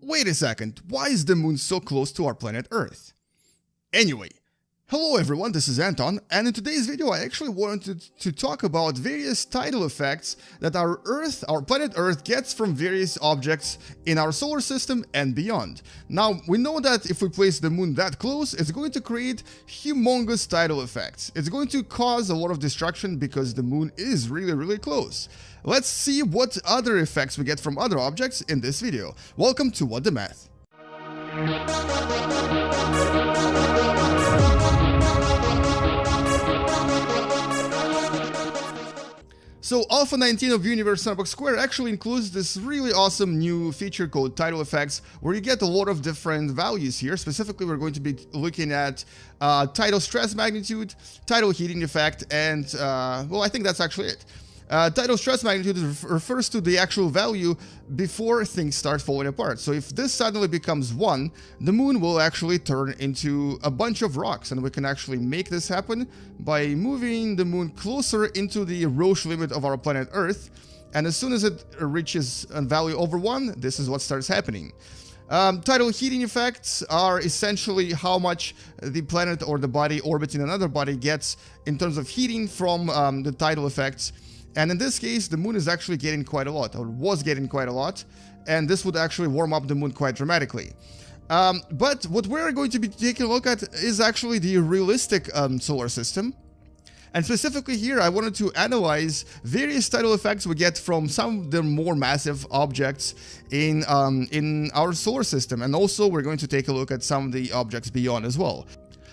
Wait a second, why is the moon so close to our planet Earth? Anyway, hello everyone, this is Anton, and in today's video I actually wanted to talk about various tidal effects that our planet Earth gets from various objects in our solar system and beyond. Now, we know that if we place the moon that close, it's going to create humongous tidal effects. It's going to cause a lot of destruction because the moon is really close. Let's see what other effects we get from other objects in this video. Welcome to What the Math. So Alpha 19 of Universe Sandbox Square actually includes this really awesome new feature called Tidal Effects, where you get a lot of different values here. Specifically, we're going to be looking at tidal stress magnitude, tidal heating effect, and well, I think that's actually it. Tidal stress magnitude refers to the actual value before things start falling apart. So if this suddenly becomes 1, the moon will actually turn into a bunch of rocks, and we can actually make this happen by moving the moon closer into the Roche limit of our planet Earth, and as soon as it reaches a value over 1, this is what starts happening. Tidal heating effects are essentially how much the planet or the body orbiting another body gets in terms of heating from the tidal effects. And in this case, the moon is actually getting quite a lot, or was getting quite a lot, and this would actually warm up the moon quite dramatically. But what we're going to be taking a look at is actually the realistic solar system. And specifically here, I wanted to analyze various tidal effects we get from some of the more massive objects in our solar system. And also, we're going to take a look at some of the objects beyond as well.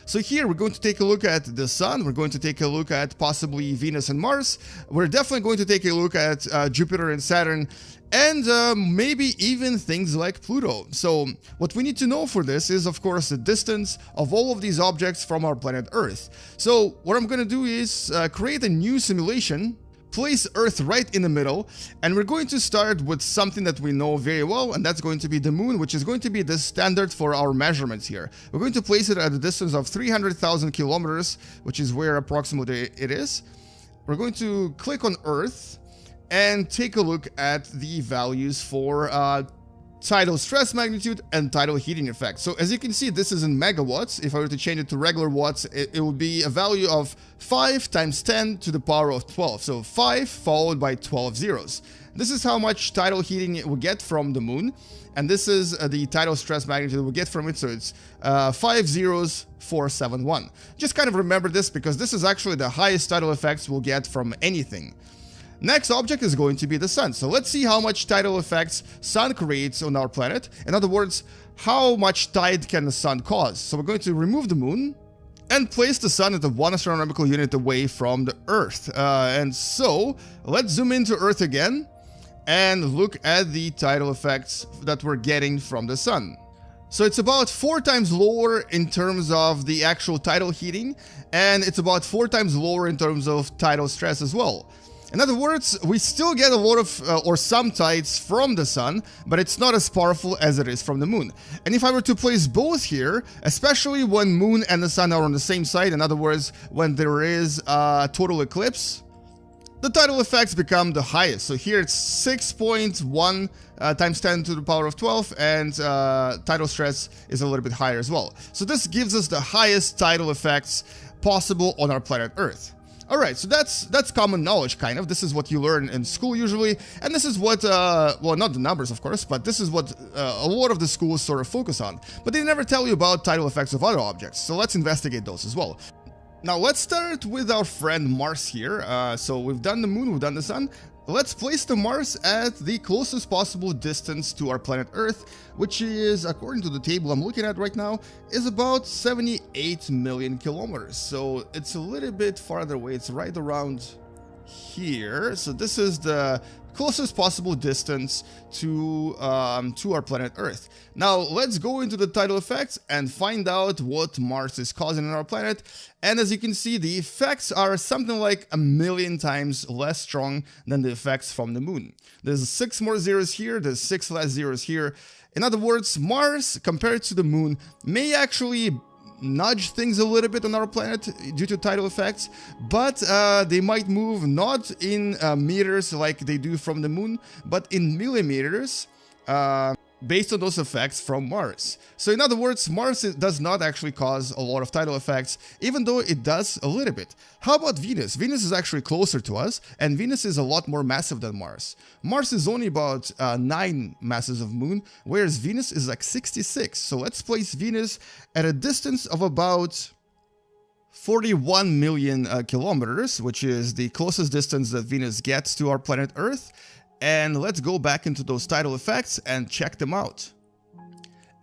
So here we're going to take a look at the Sun, we're going to take a look at possibly Venus and Mars, we're definitely going to take a look at Jupiter and Saturn, and maybe even things like Pluto. So what we need to know for this is, of course, the distance of all of these objects from our planet Earth. So what I'm going to do is create a new simulation, place Earth right in the middle, and we're going to start with something that we know very well, and that's going to be the moon, which is going to be the standard for our measurements here. We're going to place it at a distance of 300,000 kilometers, which is where approximately it is. We're going to click on Earth and take a look at the values for tidal stress magnitude and tidal heating effect. So as you can see, this is in megawatts. If I were to change it to regular watts, it would be a value of 5 times 10 to the power of 12. So 5 followed by 12 zeros. This is how much tidal heating it will get from the moon. And this is the tidal stress magnitude we'll get from it. So it's 50471. Just kind of remember this because this is actually the highest tidal effects we'll get from anything. Next object is going to be the Sun. So let's see how much tidal effects Sun creates on our planet. In other words, how much tide can the Sun cause? So we're going to remove the moon and place the Sun at 1 astronomical unit away from the Earth. And so let's zoom into Earth again and look at the tidal effects that we're getting from the Sun. So it's about 4 times lower in terms of the actual tidal heating, and it's about 4 times lower in terms of tidal stress as well. In other words, we still get a lot of, or some tides from the Sun, but it's not as powerful as it is from the moon. And if I were to place both here, especially when moon and the Sun are on the same side, in other words, when there is a total eclipse, the tidal effects become the highest. So here it's 6.1 times 10 to the power of 12, and tidal stress is a little bit higher as well. So this gives us the highest tidal effects possible on our planet Earth. Alright, so that's common knowledge, kind of. This is what you learn in school usually, and this is what, well, not the numbers, of course, but this is what a lot of the schools sort of focus on. But they never tell you about tidal effects of other objects, so let's investigate those as well. Now, let's start with our friend Mars here. So we've done the moon, we've done the Sun. Let's place the Mars at the closest possible distance to our planet Earth, which is, according to the table I'm looking at right now, is about 78 million kilometers. So it's a little bit farther away. It's right around here. So this is the closest possible distance to our planet Earth. Now let's go into the tidal effects and find out what Mars is causing on our planet. And as you can see, the effects are something like 1,000,000 times less strong than the effects from the moon. There's 6 more zeros here, there's 6 less zeros here. In other words, Mars compared to the moon may actually nudge things a little bit on our planet due to tidal effects, but they might move not in meters like they do from the moon, but in millimeters. based on those effects from Mars. So in other words, Mars does not actually cause a lot of tidal effects, even though it does a little bit. How about Venus? Venus is actually closer to us, and Venus is a lot more massive than Mars. Mars is only about 9 masses of Moon, whereas Venus is like 66. So let's place Venus at a distance of about 41 million kilometers, which is the closest distance that Venus gets to our planet Earth. And let's go back into those tidal effects and check them out.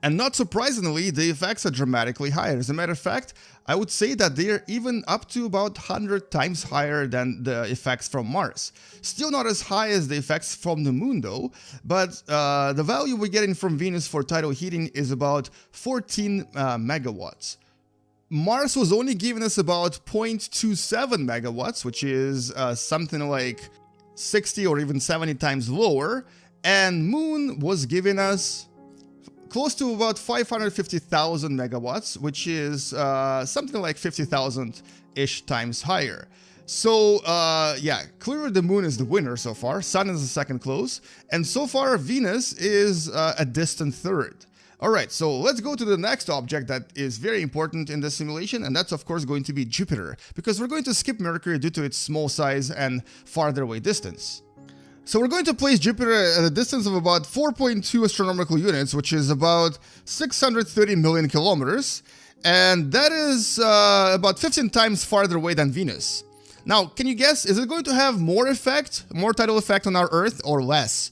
And not surprisingly, the effects are dramatically higher. As a matter of fact, I would say that they're even up to about 100 times higher than the effects from Mars. Still not as high as the effects from the Moon though, but the value we're getting from Venus for tidal heating is about 14 megawatts. Mars was only giving us about 0.27 megawatts, which is something like 60 or even 70 times lower, and Moon was giving us close to about 550,000 megawatts, which is something like 50,000-ish times higher. So yeah, clearly the Moon is the winner so far, Sun is the second close, and so far Venus is a distant third. Alright, so let's go to the next object that is very important in this simulation, and that's of course going to be Jupiter, because we're going to skip Mercury due to its small size and farther away distance. So we're going to place Jupiter at a distance of about 4.2 astronomical units, which is about 630 million kilometers, and that is about 15 times farther away than Venus. Now, can you guess, is it going to have more tidal effect on our Earth, or less?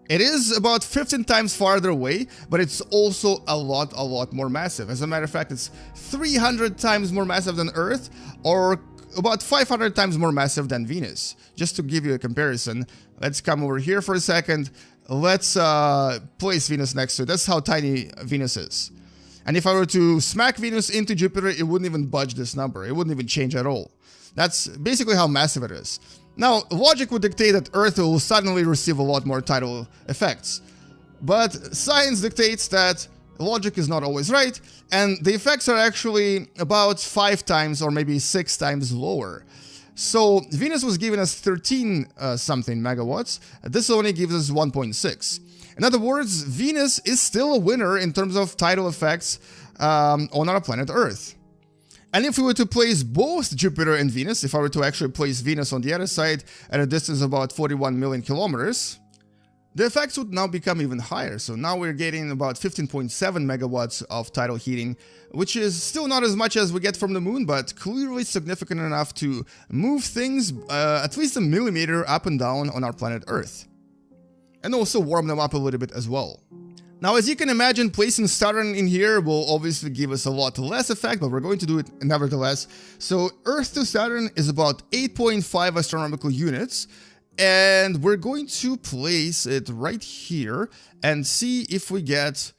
It is about 15 times farther away, but it's also a lot more massive. As a matter of fact, it's 300 times more massive than Earth, or about 500 times more massive than Venus. Just to give you a comparison, let's come over here for a second. Let's place Venus next to it. That's how tiny Venus is. And if I were to smack Venus into Jupiter, it wouldn't even budge this number. It wouldn't even change at all. That's basically how massive it is. Now, logic would dictate that Earth will suddenly receive a lot more tidal effects. But science dictates that logic is not always right, and the effects are actually about 5 times or maybe 6 times lower. So Venus was giving us 13 something megawatts. This only gives us 1.6. In other words, Venus is still a winner in terms of tidal effects on our planet Earth. And if we were to place both Jupiter and Venus, if I were to actually place Venus on the other side at a distance of about 41 million kilometers, the effects would now become even higher. So now we're getting about 15.7 megawatts of tidal heating, which is still not as much as we get from the Moon, but clearly significant enough to move things at least a millimeter up and down on our planet Earth. And also warm them up a little bit as well. Now, as you can imagine, placing Saturn in here will obviously give us a lot less effect, but we're going to do it nevertheless. So Earth to Saturn is about 8.5 astronomical units, and we're going to place it right here and see if we get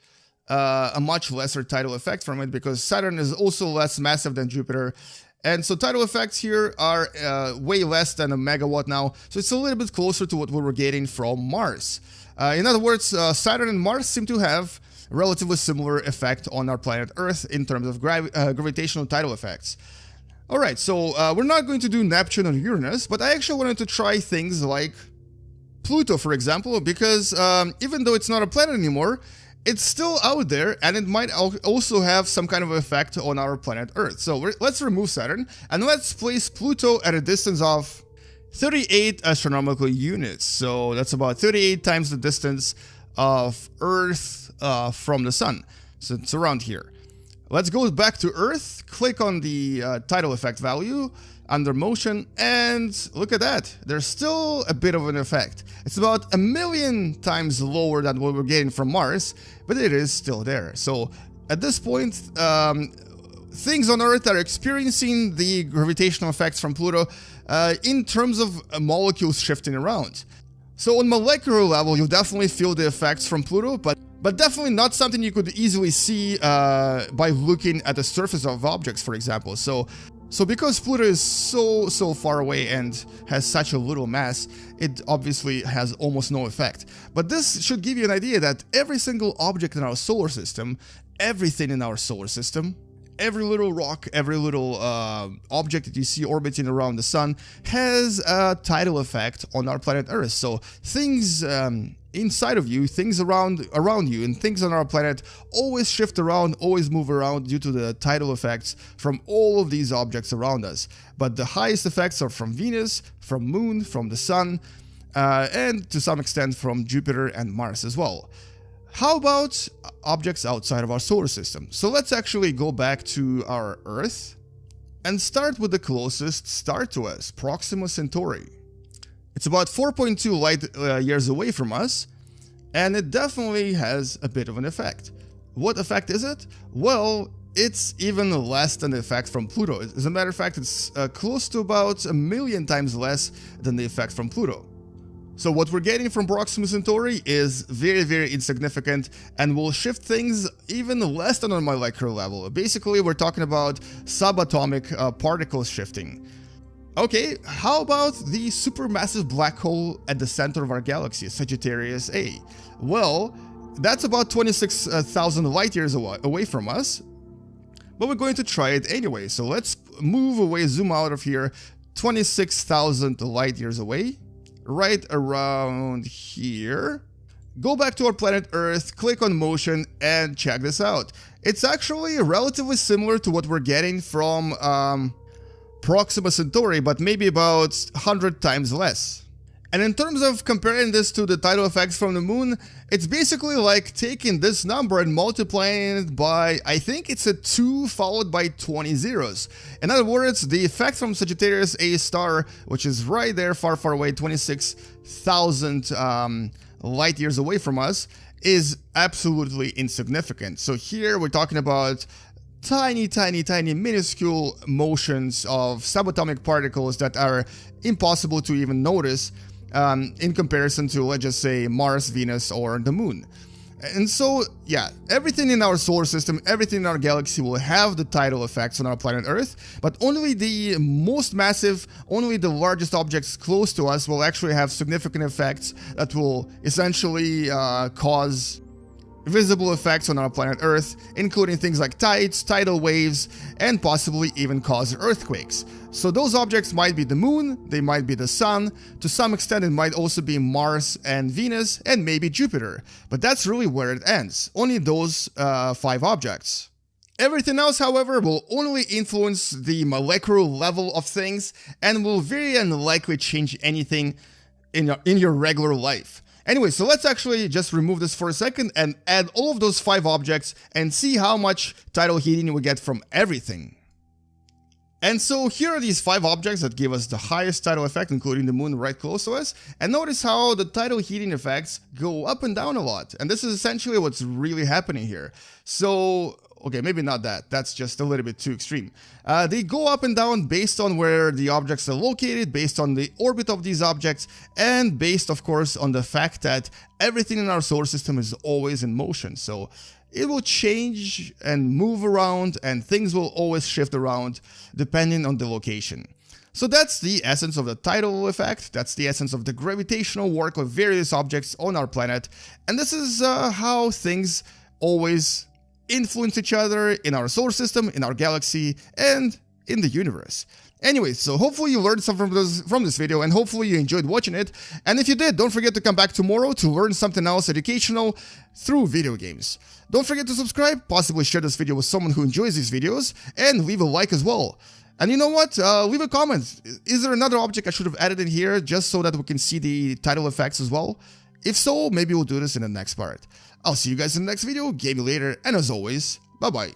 a much lesser tidal effect from it, because Saturn is also less massive than Jupiter. And so tidal effects here are way less than a megawatt now, so it's a little bit closer to what we were getting from Mars. In other words, Saturn and Mars seem to have a relatively similar effect on our planet Earth in terms of gravitational tidal effects. Alright, so we're not going to do Neptune or Uranus, but I actually wanted to try things like Pluto, for example, because even though it's not a planet anymore, it's still out there, and it might also have some kind of effect on our planet Earth. So let's remove Saturn, and let's place Pluto at a distance of 38 astronomical units. So that's about 38 times the distance of Earth from the Sun. So it's around here. Let's go back to Earth, click on the tidal effect value under motion, and look at that. There's still a bit of an effect. It's about 1,000,000 times lower than what we're getting from Mars, but it is still there. So at this point, things on Earth are experiencing the gravitational effects from Pluto in terms of molecules shifting around. So on molecular level, you'll definitely feel the effects from Pluto, but definitely not something you could easily see by looking at the surface of objects, for example. So because Pluto is so far away and has such a little mass, it obviously has almost no effect. But this should give you an idea that every single object in our solar system, everything in our solar system, every little rock, every little object that you see orbiting around the sun has a tidal effect on our planet Earth. So things inside of you, things around you, and things on our planet always shift around, always move around due to the tidal effects from all of these objects around us. But the highest effects are from Venus, from Moon, from the Sun, and to some extent from Jupiter and Mars as well. How about objects outside of our solar system? So let's actually go back to our Earth and start with the closest star to us, Proxima Centauri. It's about 4.2 light years away from us, and it definitely has a bit of an effect. What effect is it? Well, it's even less than the effect from Pluto. As a matter of fact, it's close to about 1 million times less than the effect from Pluto. So what we're getting from Proxima Centauri is very, very insignificant and will shift things even less than on a molecular level. Basically, we're talking about subatomic particles shifting. Okay, how about the supermassive black hole at the center of our galaxy, Sagittarius A? Well, that's about 26,000 light years away from us, but we're going to try it anyway. So let's move away, zoom out of here, 26,000 light years away. Right around here. Go back to our planet Earth, click on motion, and check this out. It's actually relatively similar to what we're getting from Proxima Centauri, but maybe about 100 times less. And in terms of comparing this to the tidal effects from the Moon, it's basically like taking this number and multiplying it by, I think it's a 2 followed by 20 zeros. In other words, the effect from Sagittarius A star, which is right there far, far away, 26,000 light years away from us, is absolutely insignificant. So here we're talking about tiny, tiny, tiny, minuscule motions of subatomic particles that are impossible to even notice in comparison to, let's just say, Mars, Venus, or the Moon. And so, yeah, everything in our solar system, everything in our galaxy will have the tidal effects on our planet Earth, but only the most massive, only the largest objects close to us will actually have significant effects that will essentially cause visible effects on our planet Earth, including things like tides, tidal waves, and possibly even cause earthquakes. So those objects might be the Moon, they might be the Sun, to some extent it might also be Mars and Venus, and maybe Jupiter. But that's really where it ends, only those 5 objects. Everything else, however, will only influence the molecular level of things and will very unlikely change anything in your regular life. Anyway, so let's actually just remove this for a second and add all of those 5 objects and see how much tidal heating we get from everything. And so here are these 5 objects that give us the highest tidal effect, including the Moon right close to us. And notice how the tidal heating effects go up and down a lot. And this is essentially what's really happening here. So, okay, maybe not that. That's just a little bit too extreme. They go up and down based on where the objects are located, based on the orbit of these objects, and based, of course, on the fact that everything in our solar system is always in motion. So it will change and move around, and things will always shift around depending on the location. So that's the essence of the tidal effect. That's the essence of the gravitational work of various objects on our planet. And this is how things always influence each other in our solar system, in our galaxy, and in the universe. Anyway, so hopefully you learned something from this video, and hopefully you enjoyed watching it. And if you did, don't forget to come back tomorrow to learn something else educational through video games. Don't forget to subscribe, possibly share this video with someone who enjoys these videos, and leave a like as well. And you know what? Leave a comment. Is there another object I should have added in here just so that we can see the tidal effects as well? If so, maybe we'll do this in the next part. I'll see you guys in the next video, game you later, and as always, bye-bye.